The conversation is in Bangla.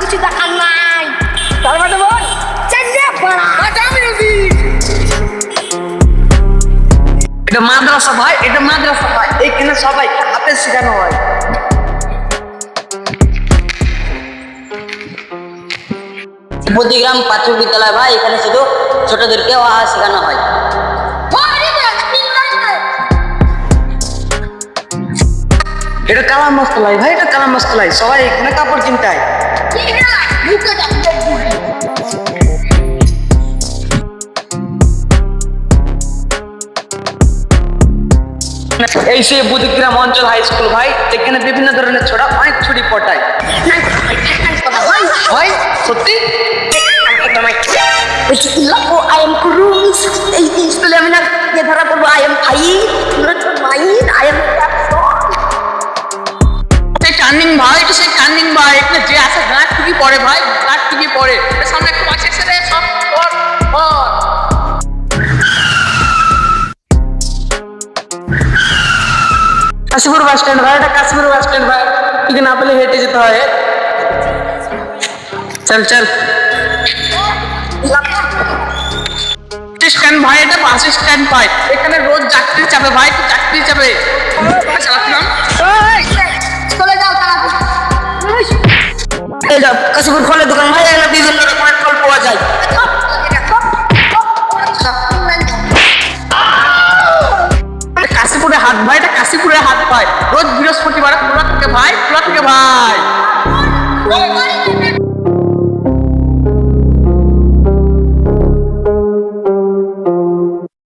কিছু দেখার নাই। তার মানে বল চেন্নাই পড়া এটা মাদ্রাসা ভাই, এটা মাদ্রাসা ভাই, এইখানে সবাই হাতে শেখানো হয়। বুদ্ধিগ্রাম প্রাথমিক বিদ্যালয় ভাই, এখানে শুধু ছোটদেরকে শেখানো হয়। এটা কালাম মস্তলাই ভাই, এটা কালাম মস্তলাই, সবাই এখানে কাপড় চিন্তায়। এই সেই বুদ্ধিগ্রাম অঞ্চল হাই স্কুল ভাই, এখানে বিভিন্ন ধরনের ছোড়া অনেক ছুটি পটায়। ভাই সত্যি I am Cruz. এই স্কুলে আমি না যে ধরা পড়বো I am Fahid, I am সেই টার্নিং ভাই, এটা সেই টার্নিং ভাই, এখানে যে আসে গাঁট টুকি পড়ে ভাই, গাঁট টুকি পড়ে। সামনে একটু বাস এসে রে, সব পর পর। কাশীপুর বাস স্ট্যান্ড ভাই, এটা কাশীপুর বাস স্ট্যান্ড ভাই, এখানে না পেলে হেঁটে যেতে হয়। চল চল স্ট্যান্ড ভাই, এটা বাস স্ট্যান্ড ভাই, এখানে রোজ যাত্রী চাপে ভাই, যাত্রী চাপে। চালাচ্ছিলাম চলে যাও তাড়াতাড়ি। এই যাও কাশীপুর ফলের দোকান ভাই, এখানে বিভিন্ন রকমের ফল পাওয়া যায়। কাশীপুরে হাট ভাই, এটা কাশীপুরে হাট ভাই,